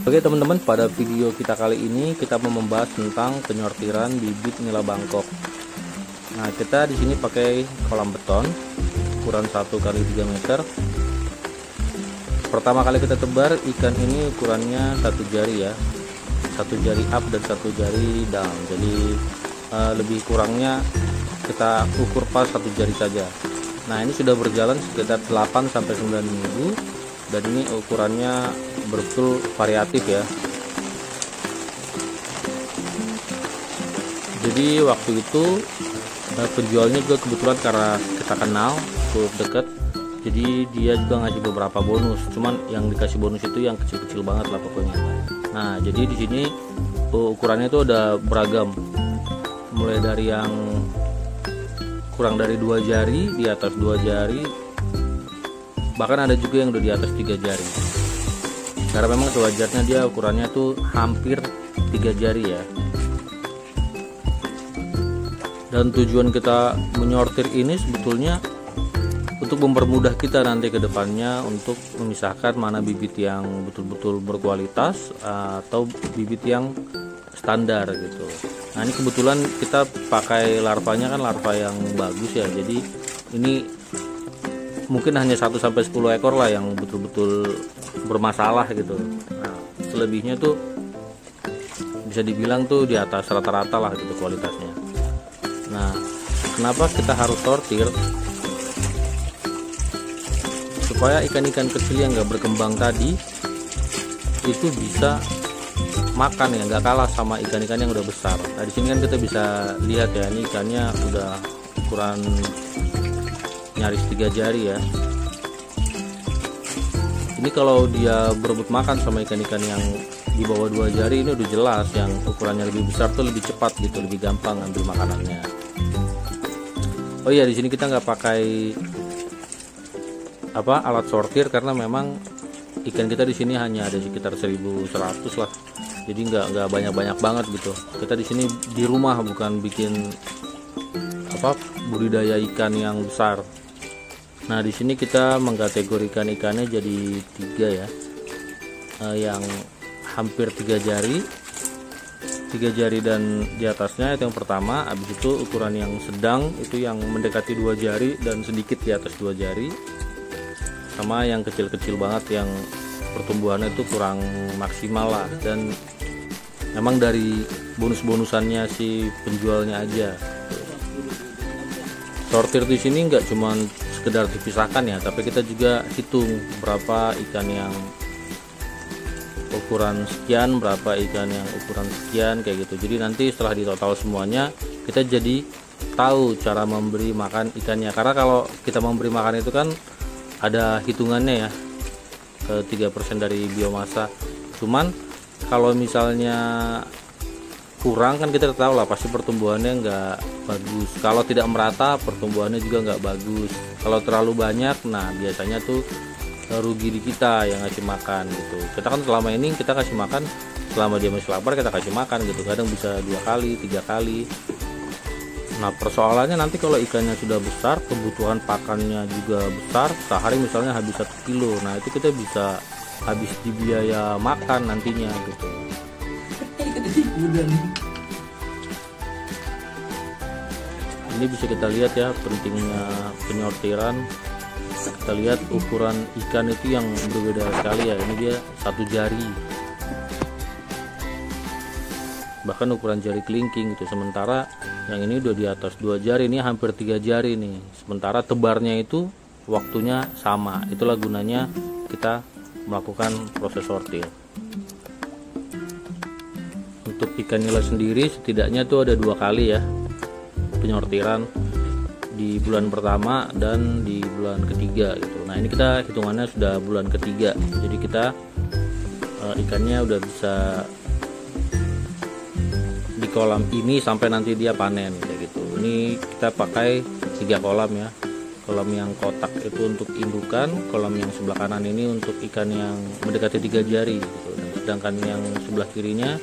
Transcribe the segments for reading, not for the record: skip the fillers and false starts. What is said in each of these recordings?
Oke teman-teman, pada video kita kali ini kita mau membahas tentang penyortiran bibit nila Bangkok. Nah, kita di sini pakai kolam beton ukuran 1 x 3 meter. Pertama kali kita tebar ikan ini ukurannya 1 jari ya, 1 jari up dan 1 jari down. Jadi lebih kurangnya kita ukur pas 1 jari saja. Nah, ini sudah berjalan sekitar 8 sampai 9 minggu dan ini ukurannya betul variatif ya. Jadi waktu itu penjualnya juga kebetulan karena kita kenal cukup dekat, jadi dia juga ngasih beberapa bonus. Cuman yang dikasih bonus itu yang kecil-kecil banget lah pokoknya. Nah, jadi di sini ukurannya itu ada beragam, mulai dari yang kurang dari 2 jari, di atas 2 jari, bahkan ada juga yang udah di atas 3 jari. Karena memang sewajarnya dia ukurannya tuh hampir 3 jari ya. Dan tujuan kita menyortir ini sebetulnya untuk mempermudah kita nanti ke depannya untuk memisahkan mana bibit yang betul-betul berkualitas atau bibit yang standar gitu. Nah, ini kebetulan kita pakai larvanya kan larva yang bagus ya. Jadi ini mungkin hanya 1 sampai 10 ekor lah yang betul-betul bermasalah gitu. Nah, selebihnya tuh bisa dibilang tuh di atas rata-rata lah gitu kualitasnya. Nah, kenapa kita harus sortir? Supaya ikan-ikan kecil yang nggak berkembang tadi itu bisa makan ya, nggak kalah sama ikan-ikan yang udah besar. Nah, di sini kan kita bisa lihat ya, ini ikannya udah ukuran nyaris 3 jari ya. Ini kalau dia berebut makan sama ikan-ikan yang di bawah 2 jari, ini udah jelas yang ukurannya lebih besar tuh lebih cepat gitu, lebih gampang ambil makanannya. Oh iya, di sini kita nggak pakai alat sortir karena memang ikan kita di sini hanya ada sekitar 1.100 lah. Jadi nggak banyak-banyak banget gitu. Kita di sini di rumah, bukan bikin budidaya ikan yang besar. Nah, di sini kita mengkategorikan ikannya jadi 3 ya, yang hampir 3 jari, 3 jari dan di atasnya itu yang pertama. Habis itu ukuran yang sedang itu yang mendekati 2 jari dan sedikit di atas 2 jari, sama yang kecil-kecil banget yang pertumbuhannya itu kurang maksimal lah. Dan memang dari bonus-bonusannya si penjualnya aja. Sortir di sini nggak cuman sekedar dipisahkan ya, tapi kita juga hitung berapa ikan yang ukuran sekian, berapa ikan yang ukuran sekian kayak gitu. Jadi nanti setelah ditotal semuanya kita jadi tahu cara memberi makan ikannya. Karena kalau kita memberi makan itu kan ada hitungannya ya, 3% dari biomasa. Cuman kalau misalnya kurang kan kita tahu lah pasti pertumbuhannya nggak bagus. Kalau tidak merata pertumbuhannya juga nggak bagus. Kalau terlalu banyak, nah biasanya tuh rugi di kita yang ngasih makan gitu. Kita kan selama ini kita kasih makan selama dia masih lapar, kita kasih makan gitu, kadang bisa 2 kali 3 kali. Nah, persoalannya nanti kalau ikannya sudah besar, kebutuhan pakannya juga besar, sehari misalnya habis 1 kilo, nah itu kita bisa habis di biaya makan nantinya gitu. Ini bisa kita lihat ya pentingnya penyortiran. Kita lihat ukuran ikan itu yang berbeda sekali ya. Ini dia 1 jari, bahkan ukuran jari kelingking gitu. Sementara yang ini udah di atas 2 jari, ini hampir 3 jari nih. Sementara tebarnya itu waktunya sama. Itulah gunanya kita melakukan proses sortir. Untuk ikan nila sendiri setidaknya tuh ada 2 kali ya penyortiran, di bulan pertama dan di bulan ketiga gitu. Nah, ini kita hitungannya sudah bulan ketiga, jadi kita ikannya udah bisa di kolam ini sampai nanti dia panen kayak gitu. Ini kita pakai 3 kolam ya. Kolam yang kotak itu untuk indukan, kolam yang sebelah kanan ini untuk ikan yang mendekati 3 jari gitu. Sedangkan yang sebelah kirinya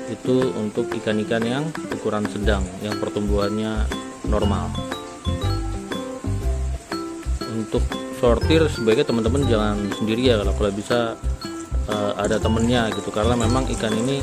itu untuk ikan-ikan yang ukuran sedang, yang pertumbuhannya normal. Untuk sortir sebaiknya teman-teman jangan sendiri ya, kalau bisa ada temennya gitu, karena memang ikan ini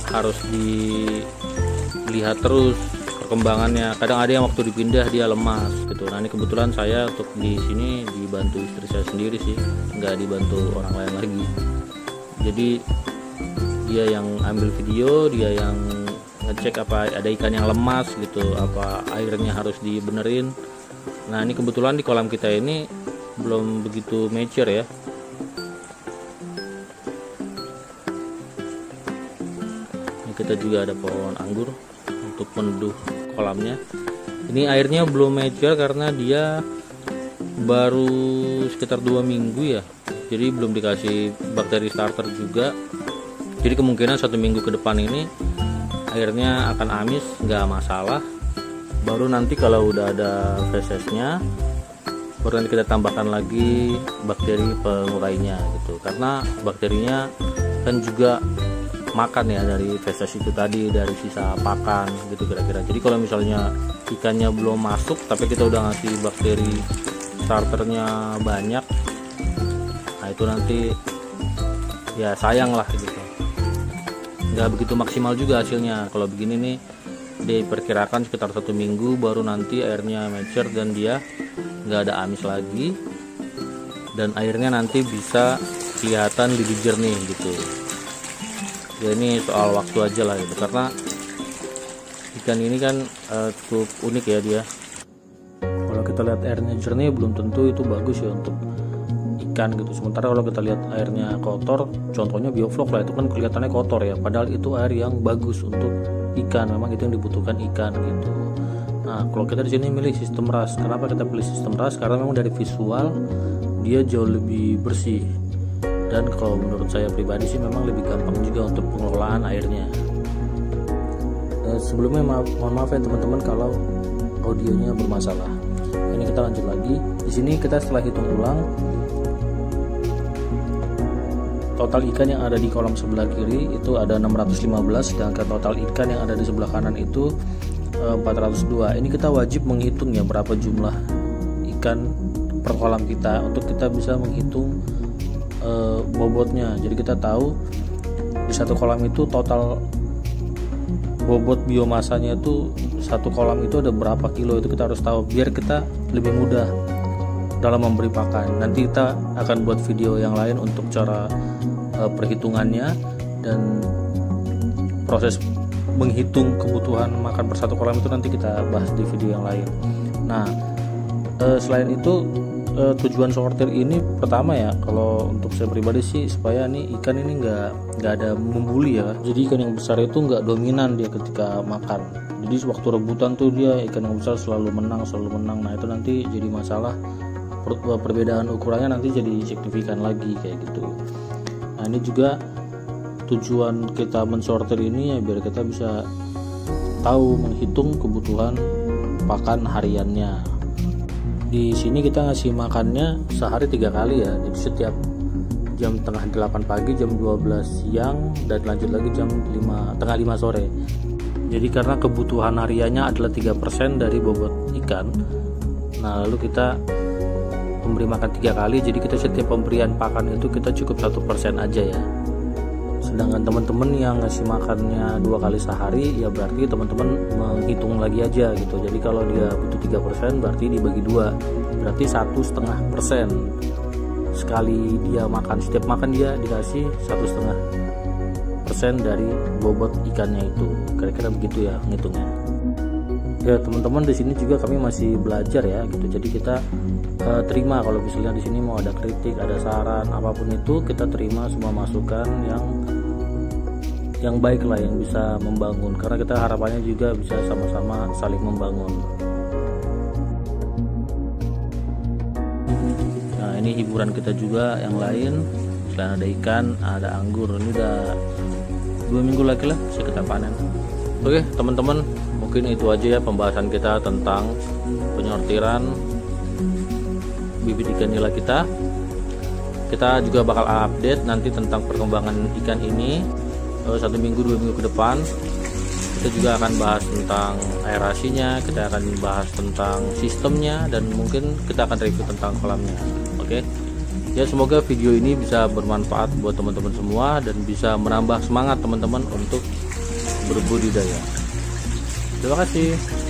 harus dilihat terus perkembangannya. Kadang ada yang waktu dipindah dia lemas gitu. Nah ini kebetulan saya untuk di sini dibantu istri saya sendiri sih, nggak dibantu orang lain lagi. Jadi dia yang ambil video, dia yang ngecek apa ada ikan yang lemas gitu, apa airnya harus dibenerin. Nah ini kebetulan di kolam kita ini belum begitu mature ya. Ini kita juga ada pohon anggur untuk meneduh kolamnya. Ini airnya belum mature karena dia baru sekitar 2 minggu ya, jadi belum dikasih bakteri starter juga. Jadi kemungkinan 1 minggu ke depan ini airnya akan amis, nggak masalah. Baru nanti kalau udah ada fesesnya, baru nanti kita tambahkan lagi bakteri pengurainya gitu, karena bakterinya kan juga makan ya dari feses itu tadi, dari sisa pakan gitu kira-kira. Jadi kalau misalnya ikannya belum masuk tapi kita udah ngasih bakteri starternya banyak, nah itu nanti ya sayang lah gitu, nggak begitu maksimal juga hasilnya. Kalau begini nih diperkirakan sekitar 1 minggu baru nanti airnya mature dan dia nggak ada amis lagi, dan airnya nanti bisa kelihatan lebih jernih gitu. Ya ini soal waktu aja lah gitu, karena ikan ini kan cukup unik ya dia. Kalau kita lihat airnya jernih belum tentu itu bagus ya untuk ikan gitu. Sementara kalau kita lihat airnya kotor, contohnya bioflok lah, itu kan kelihatannya kotor ya, padahal itu air yang bagus untuk ikan, memang itu yang dibutuhkan ikan gitu. Nah kalau kita di sini milih sistem RAS. Kenapa kita pilih sistem RAS? Karena memang dari visual dia jauh lebih bersih, dan kalau menurut saya pribadi sih memang lebih gampang juga untuk pengelolaan airnya. Sebelumnya mohon maaf ya teman-teman kalau audionya bermasalah. Ini kita lanjut lagi. Di sini kita setelah hitung ulang total ikan yang ada di kolam sebelah kiri itu ada 615, sedangkan total ikan yang ada di sebelah kanan itu 402. Ini kita wajib menghitung ya berapa jumlah ikan per kolam kita untuk kita bisa menghitung bobotnya. Jadi kita tahu di satu kolam itu total bobot biomasanya itu satu kolam itu ada berapa kilo, itu kita harus tahu biar kita lebih mudah dalam memberi pakan. Nanti kita akan buat video yang lain untuk cara perhitungannya dan proses menghitung kebutuhan makan per satu kolam itu nanti kita bahas di video yang lain. Nah selain itu tujuan sortir ini pertama ya, kalau untuk saya pribadi sih supaya nih ikan ini nggak ada membuli ya. Jadi ikan yang besar itu nggak dominan dia ketika makan. Jadi waktu rebutan tuh dia ikan yang besar selalu menang. Nah itu nanti jadi masalah, perbedaan ukurannya nanti jadi signifikan lagi kayak gitu. Nah ini juga tujuan kita mensortir ini ya biar kita bisa tahu menghitung kebutuhan pakan hariannya. Di sini kita ngasih makannya sehari 3 kali ya, jadi setiap jam tengah 8 pagi, jam 12 siang, dan lanjut lagi jam tengah 5 sore. Jadi karena kebutuhan hariannya adalah 3% dari bobot ikan, nah lalu kita memberi makan 3 kali, jadi kita setiap pemberian pakan itu kita cukup 1% aja ya. Sedangkan teman-teman yang ngasih makannya 2 kali sehari, ya berarti teman-teman menghitung lagi aja gitu. Jadi kalau dia butuh 3%, berarti dibagi 2, berarti 1,5% sekali dia makan. Setiap makan dia dikasih 1,5% dari bobot ikannya itu. Kira-kira begitu ya ngitungnya. Ya teman-teman, di sini juga kami masih belajar ya gitu. Jadi kita terima kalau misalnya di sini mau ada kritik, ada saran, apapun itu kita terima semua masukan yang baik lah, yang bisa membangun, karena kita harapannya juga bisa sama-sama saling membangun. Nah ini hiburan kita juga yang lain, selain ada ikan ada anggur. Ini udah 2 minggu lagi lah bisa kita panen. Oke teman-teman, mungkin itu aja ya pembahasan kita tentang penyortiran bibit ikan nila kita. Kita juga bakal update nanti tentang perkembangan ikan ini 1 minggu 2 minggu ke depan. Kita juga akan bahas tentang aerasinya, kita akan bahas tentang sistemnya, dan mungkin kita akan review tentang kolamnya. Oke, Ya, semoga video ini bisa bermanfaat buat teman-teman semua dan bisa menambah semangat teman-teman untuk berbudidaya. Terima kasih.